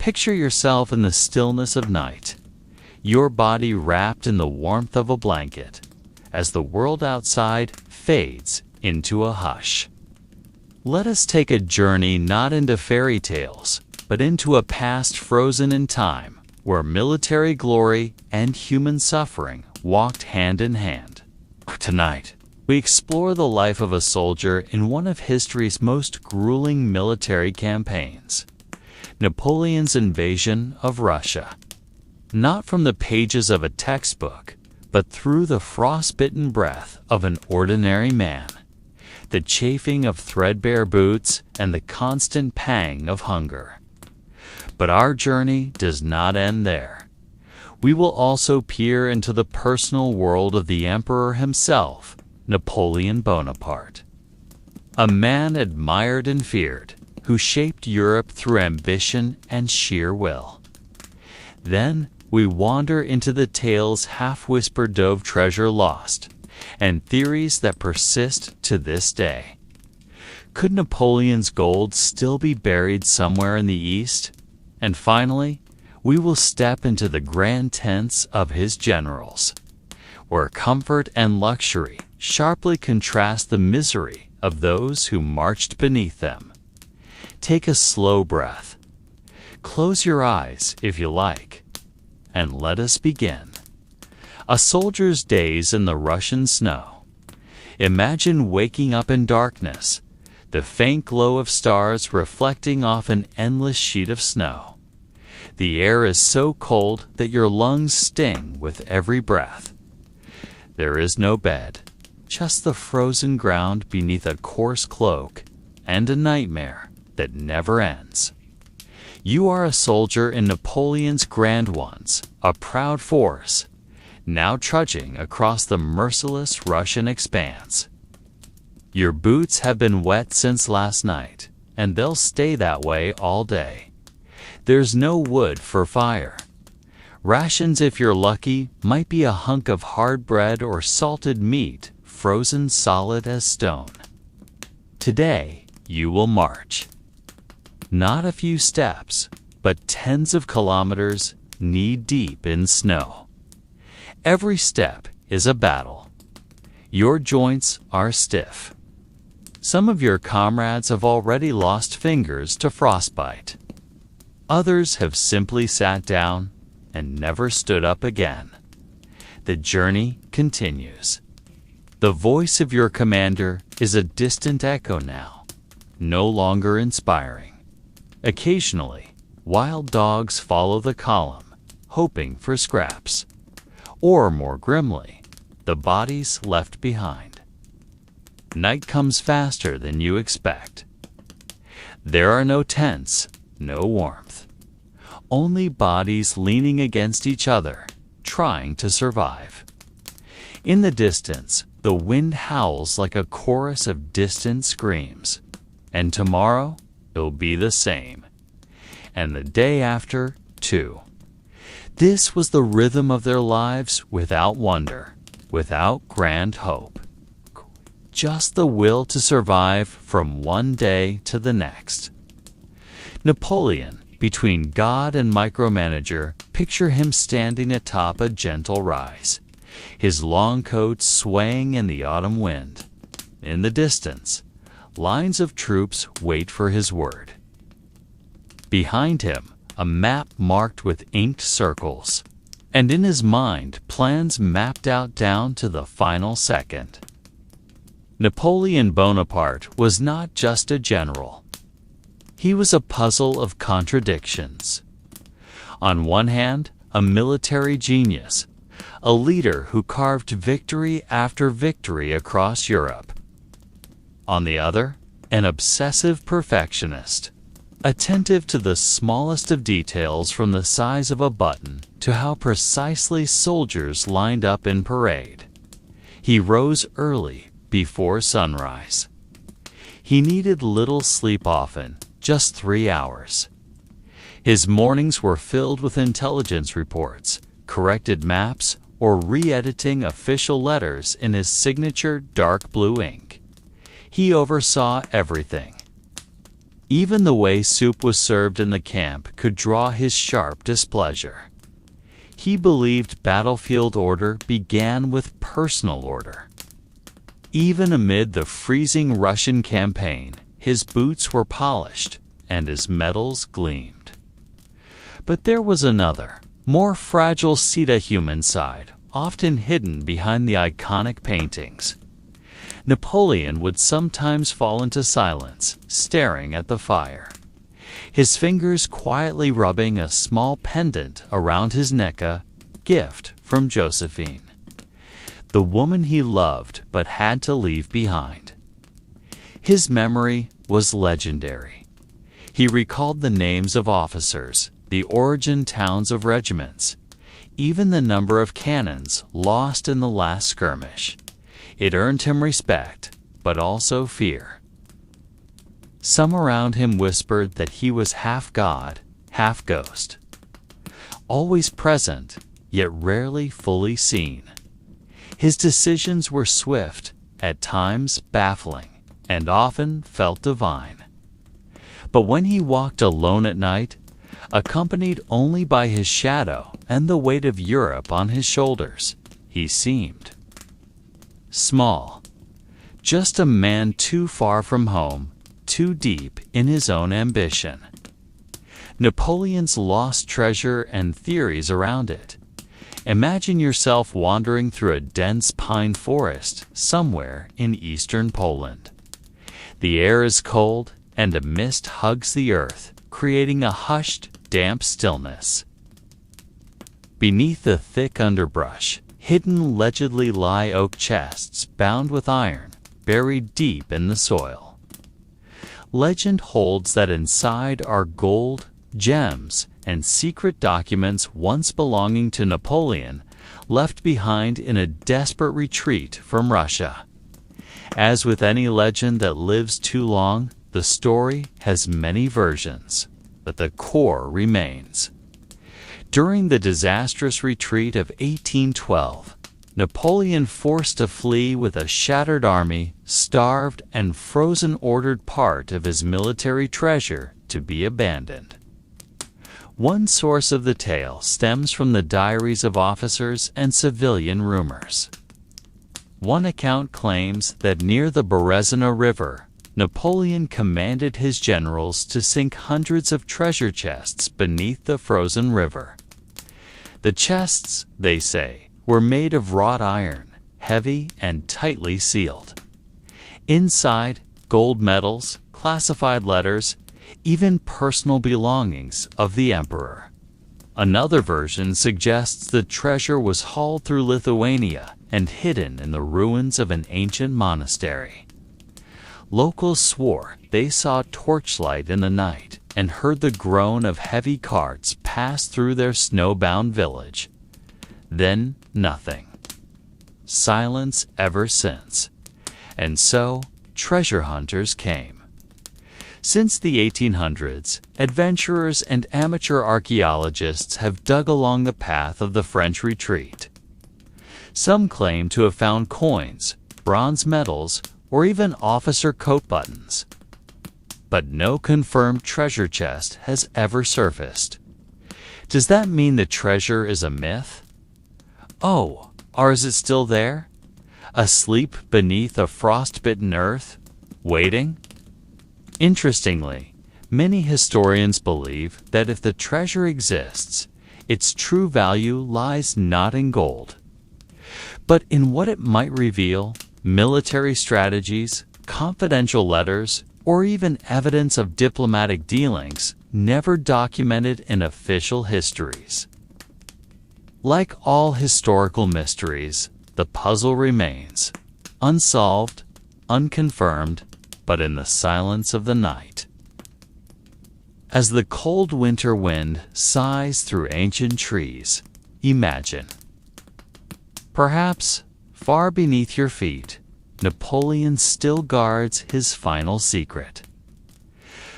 Picture yourself in the stillness of night, your body wrapped in the warmth of a blanket, as the world outside fades into a hush. Let us take a journey not into fairy tales, but into a past frozen in time, where military glory and human suffering walked hand in hand. Tonight, we explore the life of a soldier in one of history's most grueling military campaigns, Napoleon's invasion of Russia. Not from the pages of a textbook, but through the frostbitten breath of an ordinary man, the chafing of threadbare boots and the constant pang of hunger. But our journey does not end there. We will also peer into the personal world of the emperor himself, Napoleon Bonaparte. A man admired and feared, who shaped Europe through ambition and sheer will. Then we wander into the tales half-whispered of treasure lost, and theories that persist to this day. Could Napoleon's gold still be buried somewhere in the East? And finally, we will step into the grand tents of his generals, where comfort and luxury sharply contrast the misery of those who marched beneath them. Take a slow breath. Close your eyes if you like, and let us begin. A soldier's days in the Russian snow. Imagine waking up in darkness, the faint glow of stars reflecting off an endless sheet of snow. The air is so cold that your lungs sting with every breath. There is no bed, just the frozen ground beneath a coarse cloak and a nightmare that never ends. You are a soldier in Napoleon's grand ones, a proud force, now trudging across the merciless Russian expanse. Your boots have been wet since last night, and they'll stay that way all day. There's no wood for fire. Rations, if you're lucky, might be a hunk of hard bread or salted meat frozen solid as stone. Today, you will march. Not a few steps, but tens of kilometers knee-deep in snow. Every step is a battle. Your joints are stiff. Some of your comrades have already lost fingers to frostbite. Others have simply sat down and never stood up again. The journey continues. The voice of your commander is a distant echo now, no longer inspiring. Occasionally, wild dogs follow the column, hoping for scraps. Or more grimly, the bodies left behind. Night comes faster than you expect. There are no tents, no warmth. Only bodies leaning against each other, trying to survive. In the distance, the wind howls like a chorus of distant screams. And tomorrow, it'll be the same. And the day after, too. This was the rhythm of their lives without wonder, without grand hope. Just the will to survive from one day to the next. Napoleon, between God and micromanager, picture him standing atop a gentle rise, his long coat swaying in the autumn wind. In the distance, lines of troops wait for his word. Behind him, a map marked with inked circles, and in his mind plans mapped out down to the final second. Napoleon Bonaparte was not just a general. He was a puzzle of contradictions. On one hand, a military genius, a leader who carved victory after victory across Europe. On the other, an obsessive perfectionist, attentive to the smallest of details, from the size of a button to how precisely soldiers lined up in parade. He rose early, before sunrise. He needed little sleep often, just 3 hours. His mornings were filled with intelligence reports, corrected maps, or re-editing official letters in his signature dark blue ink. He oversaw everything. Even the way soup was served in the camp could draw his sharp displeasure. He believed battlefield order began with personal order. Even amid the freezing Russian campaign, his boots were polished and his medals gleamed. But there was another, more fragile human side, often hidden behind the iconic paintings. Napoleon would sometimes fall into silence, staring at the fire, his fingers quietly rubbing a small pendant around his neck, a gift from Josephine, the woman he loved but had to leave behind. His memory was legendary. He recalled the names of officers, the origin towns of regiments, even the number of cannons lost in the last skirmish. It earned him respect, but also fear. Some around him whispered that he was half god, half ghost, always present, yet rarely fully seen. His decisions were swift, at times baffling, and often felt divine. But when he walked alone at night, accompanied only by his shadow and the weight of Europe on his shoulders, he seemed small, just a man too far from home, too deep in his own ambition. Napoleon's lost treasure and theories around it. Imagine yourself wandering through a dense pine forest somewhere in eastern Poland. The air is cold and a mist hugs the earth, creating a hushed, damp stillness. Beneath the thick underbrush, hidden allegedly lie oak chests bound with iron, buried deep in the soil. Legend holds that inside are gold, gems, and secret documents once belonging to Napoleon, left behind in a desperate retreat from Russia. As with any legend that lives too long, the story has many versions, but the core remains. During the disastrous retreat of 1812, Napoleon, forced to flee with a shattered army, starved and frozen, ordered part of his military treasure to be abandoned. One source of the tale stems from the diaries of officers and civilian rumors. One account claims that near the Berezina River, Napoleon commanded his generals to sink hundreds of treasure chests beneath the frozen river. The chests, they say, were made of wrought iron, heavy and tightly sealed. Inside, gold medals, classified letters, even personal belongings of the emperor. Another version suggests the treasure was hauled through Lithuania and hidden in the ruins of an ancient monastery. Locals swore they saw torchlight in the night and heard the groan of heavy carts pass through their snowbound village. Then nothing. Silence ever since. And so, treasure hunters came. Since the 1800s, adventurers and amateur archaeologists have dug along the path of the French retreat. Some claim to have found coins, bronze medals, or even officer coat buttons. But no confirmed treasure chest has ever surfaced. Does that mean the treasure is a myth? Oh, or is it still there? Asleep beneath a frost-bitten earth? Waiting? Interestingly, many historians believe that if the treasure exists, its true value lies not in gold, but in what it might reveal: military strategies, confidential letters, or even evidence of diplomatic dealings never documented in official histories. Like all historical mysteries, the puzzle remains, unsolved, unconfirmed, but in the silence of the night. As the cold winter wind sighs through ancient trees, imagine. Perhaps, far beneath your feet, Napoleon still guards his final secret.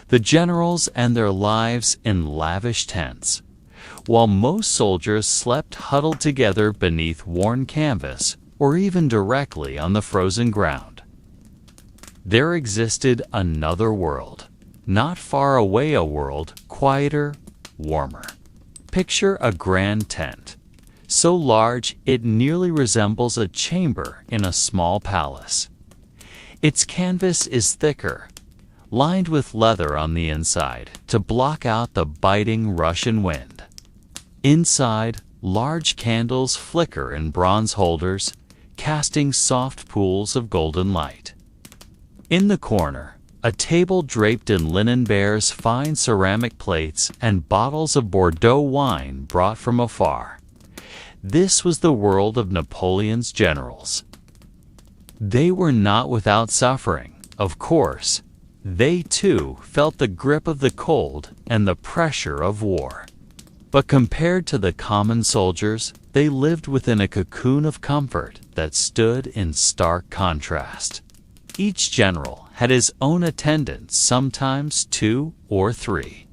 The generals and their lives in lavish tents, while most soldiers slept huddled together beneath worn canvas or even directly on the frozen ground. There existed another world, not far away a world quieter, warmer. Picture a grand tent, so large it nearly resembles a chamber in a small palace. Its canvas is thicker, lined with leather on the inside to block out the biting Russian wind. Inside, large candles flicker in bronze holders, casting soft pools of golden light. In the corner, a table draped in linen bears fine ceramic plates and bottles of Bordeaux wine brought from afar. This was the world of Napoleon's generals. They were not without suffering, of course. They too felt the grip of the cold and the pressure of war. But compared to the common soldiers, they lived within a cocoon of comfort that stood in stark contrast. Each general had his own attendants, sometimes 2 or 3.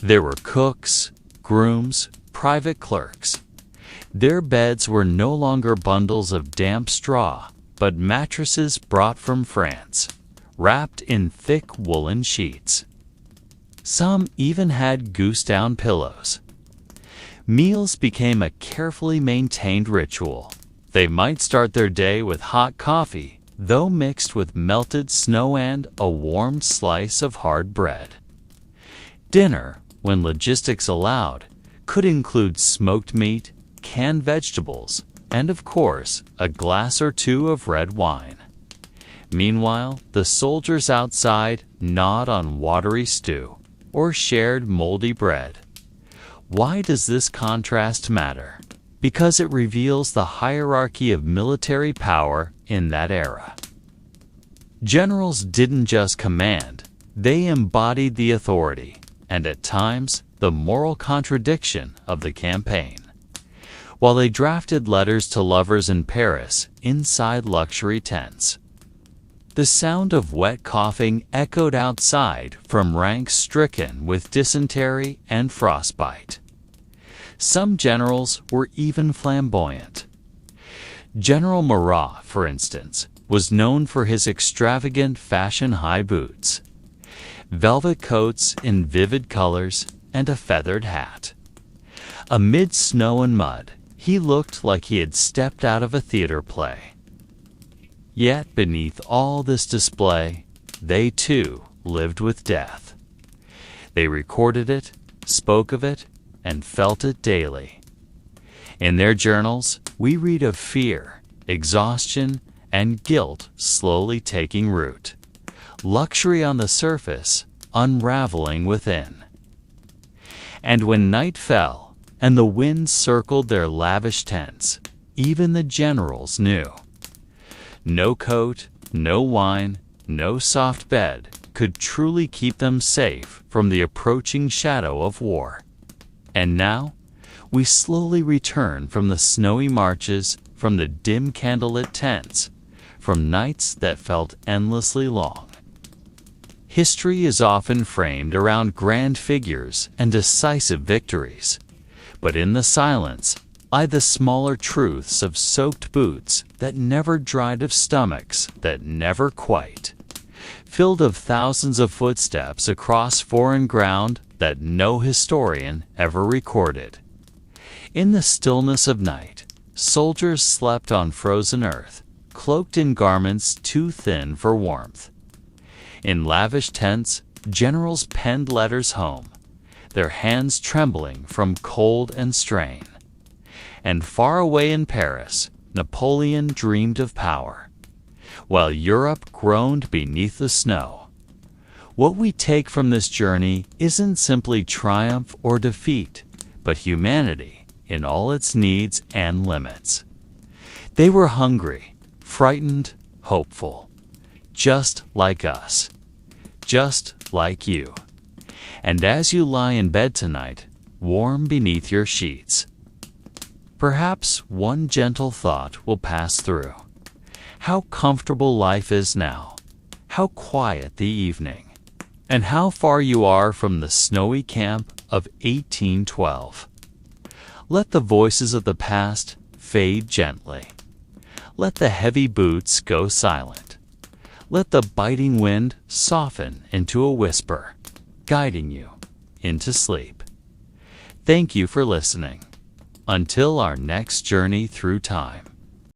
There were cooks, grooms, private clerks. Their beds were no longer bundles of damp straw, but mattresses brought from France, wrapped in thick woolen sheets. Some even had goose-down pillows. Meals became a carefully maintained ritual. They might start their day with hot coffee, though mixed with melted snow and a warmed slice of hard bread. Dinner, when logistics allowed, could include smoked meat, canned vegetables, and of course, a glass or 2 of red wine. Meanwhile, the soldiers outside gnawed on watery stew or shared moldy bread. Why does this contrast matter? Because it reveals the hierarchy of military power in that era. Generals didn't just command, they embodied the authority, and at times, the moral contradiction of the campaign. While they drafted letters to lovers in Paris inside luxury tents, the sound of wet coughing echoed outside from ranks stricken with dysentery and frostbite. Some generals were even flamboyant. General Murat, for instance, was known for his extravagant fashion high boots, velvet coats in vivid colors, and a feathered hat. Amid snow and mud, he looked like he had stepped out of a theater play. Yet beneath all this display, they too lived with death. They recorded it, spoke of it, and felt it daily. In their journals, we read of fear, exhaustion, and guilt slowly taking root. Luxury on the surface, unraveling within. And when night fell, and the winds circled their lavish tents, even the generals knew. No coat, no wine, no soft bed could truly keep them safe from the approaching shadow of war. And now, we slowly return from the snowy marches, from the dim candlelit tents, from nights that felt endlessly long. History is often framed around grand figures and decisive victories, but in the silence lie the smaller truths of soaked boots that never dried, of stomachs that never quite filled, of thousands of footsteps across foreign ground that no historian ever recorded. In the stillness of night, soldiers slept on frozen earth, cloaked in garments too thin for warmth. In lavish tents, generals penned letters home, their hands trembling from cold and strain. And far away in Paris, Napoleon dreamed of power, while Europe groaned beneath the snow. What we take from this journey isn't simply triumph or defeat, but humanity in all its needs and limits. They were hungry, frightened, hopeful, just like us, just like you. And as you lie in bed tonight, warm beneath your sheets, perhaps one gentle thought will pass through. How comfortable life is now, how quiet the evening, and how far you are from the snowy camp of 1812. Let the voices of the past fade gently. Let the heavy boots go silent. Let the biting wind soften into a whisper, guiding you into sleep. Thank you for listening. Until our next journey through time.